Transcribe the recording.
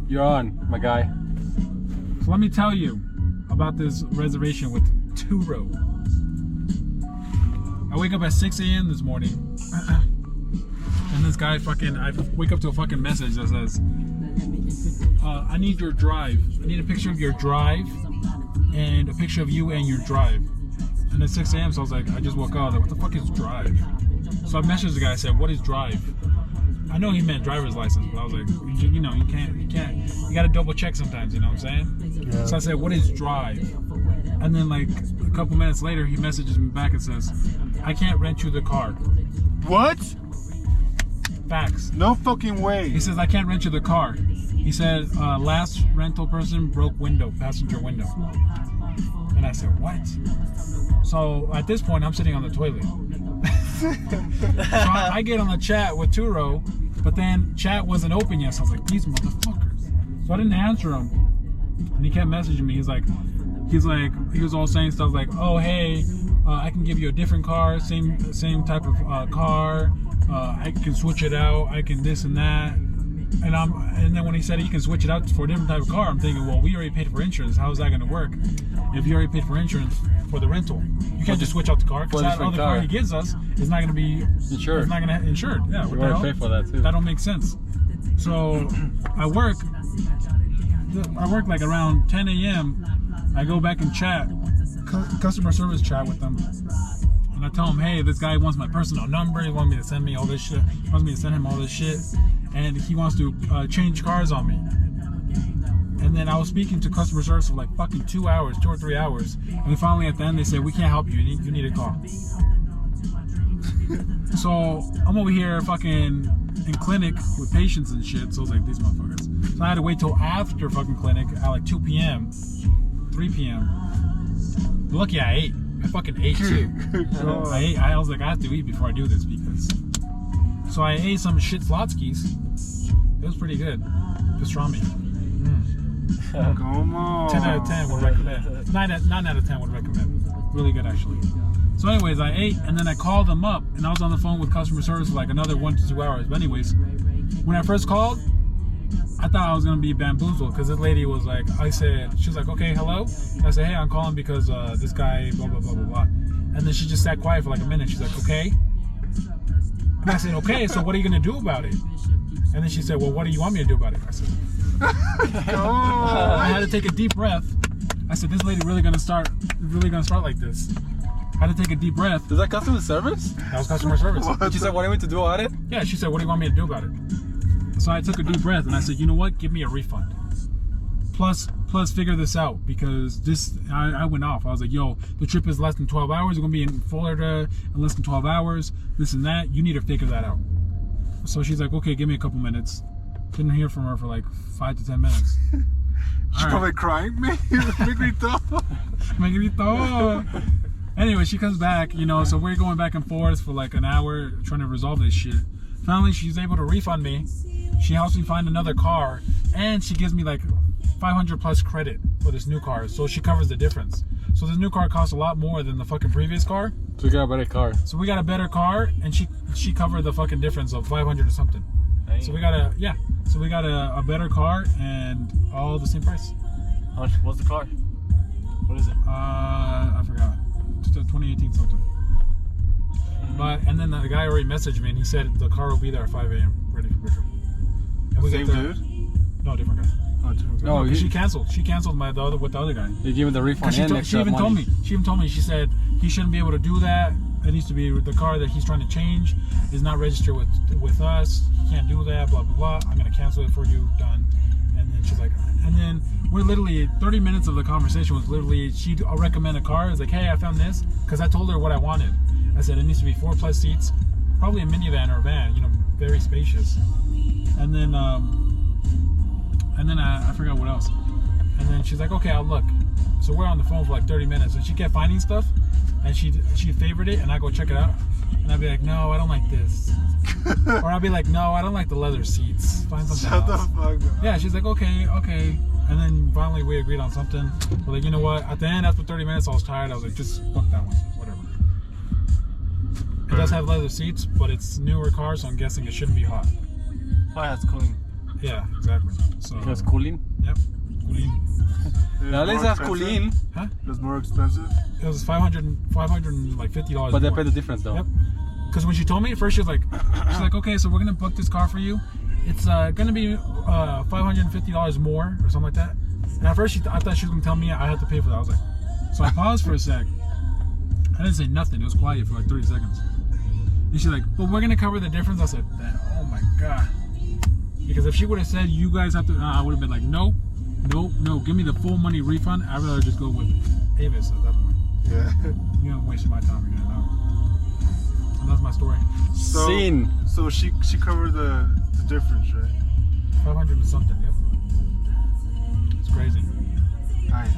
You're on, my guy. So let me tell you about this reservation with Turo. I wake up at 6 a.m. this morning, and this guy I wake up to a fucking message that says, I need your drive. I need a picture of your drive and a picture of you and your drive. And at 6 a.m. so I was like, I just woke up. I was like, what the fuck is drive? So I messaged the guy. I said, what is drive? I know he meant driver's license, but I was like, you gotta double check sometimes, you know what I'm saying? Yeah. So I said, what is drive? And then like a couple minutes later, he messages me back and says, I can't rent you the car. What? Facts. No fucking way. He says, I can't rent you the car. He said, last rental person broke passenger window. And I said, what? So at this point, I'm sitting on the toilet. So I get on the chat with Turo, but then chat wasn't open yet. So I was like, these motherfuckers. So I didn't answer him. And he kept messaging me. He was all saying stuff like, oh, hey, I can give you a different car, same type of car. I can switch it out. I can this and that. And then when he said he can switch it out for a different type of car, I'm thinking, well, we already paid for insurance. How is that going to work? If you already paid for insurance for the rental, you can't just switch out the car because that other car he gives us is not going to be insured. It's not going to insured. Yeah, what the hell? Pay for that too. That don't make sense. So I work like around 10 a.m. I go back and chat, customer service chat with them. And I tell him, hey, this guy wants my personal number. He wants me to send me all this shit. He wants me to send him all this shit. And he wants to change cars on me. And then I was speaking to customer service for like fucking 2 or 3 hours. And then finally at the end, they said, we can't help you. You need a call. So I'm over here fucking in clinic with patients and shit. So I was like, these motherfuckers. So I had to wait till after fucking clinic at like 2 p.m., 3 p.m. Lucky I ate. I fucking ate too. I was like, I have to eat before I do this because. So I ate some shit Slotskis. It was pretty good. Pastrami. Come on. 10 out of 10 would recommend. 9 out of 10 would recommend. Really good actually. So anyways, I ate and then I called them up and I was on the phone with customer service for like another 1 to 2 hours. But anyways, when I first called, I thought I was gonna be bamboozled because this lady was like, she was like, okay, hello. I said, hey, I'm calling because this guy, blah blah blah blah blah. And then she just sat quiet for like a minute. She's like, okay. And I said, okay, so what are you gonna do about it? And then she said, well, what do you want me to do about it? I said, I had to take a deep breath. I said, this lady really gonna start like this. I had to take a deep breath. Is that customer service? That was customer service. She said, what do you want me to do about it? Yeah, she said, what do you want me to do about it? So I took a deep breath and I said, you know what? Give me a refund. Plus figure this out because I went off. I was like, yo, the trip is less than 12 hours. We're going to be in Florida in less than 12 hours. This and that. You need to figure that out. So she's like, okay, give me a couple minutes. Didn't hear from her for like 5 to 10 minutes. She's probably crying. Me gritó. Anyway, she comes back, so we're going back and forth for like an hour trying to resolve this shit. Finally, she's able to refund me. She helps me find another car, and she gives me like 500 plus credit for this new car, so she covers the difference. So this new car costs a lot more than the fucking previous car. So we got a better car. So we got a better car, and she covered the fucking difference of 500 or something. Dang. So we got a better car and all the same price. How much was the car? What is it? I forgot. Just a 2018 something. And then the guy already messaged me and he said the car will be there at 5 a.m. ready for pickup. Same dude? No, different guy. Oh, different guy. No, she canceled. She canceled with the other guy. You gave him the refund and extra She even told me. She said he shouldn't be able to do that. It needs to be the car that he's trying to change is not registered with us. He can't do that. Blah blah blah. I'm gonna cancel it for you. Done. And then she's like, and then we're literally 30 minutes of the conversation was literally she'd recommend a car. It's like, hey, I found this because I told her what I wanted. I said it needs to be 4+ seats, probably a minivan or a van, very spacious. And then I forgot what else. And then she's like, okay, I'll look. So we're on the phone for like 30 minutes, and she kept finding stuff, and she favored it, and I go check it out, and I'd be like, no, I don't like this, or I'd be like, no, I don't like the leather seats. Find something else. Shut the fuck up. Yeah, she's like, okay. And then finally we agreed on something. But like, you know what? At the end, after 30 minutes, I was tired. I was like, just book that one, whatever. It does have leather seats, but it's newer car, so I'm guessing it shouldn't be hot. Why has cooling? Yeah, exactly. So. Because cooling. Yep. Cooling. Now let's ask cooling. Huh? It's more expensive. It was $550. But they more. pay the difference though. Yep. Because when she told me at first, she's like, okay, so we're gonna book this car for you. It's gonna be $550 more or something like that. And at first, I thought she was gonna tell me I had to pay for that. I was like, so I paused for a sec. I didn't say nothing. It was quiet for like 30 seconds. And she's like, but we're gonna cover the difference. I said, oh my god. Because if she would have said you guys have to, I would have been like, no, give me the full money refund. I'd rather just go with Avis at that point. Yeah. You know, wasting my time again. No. And that's my story. Scene. So she covered the difference, right? 500 and something. Yep. It's crazy. Nice.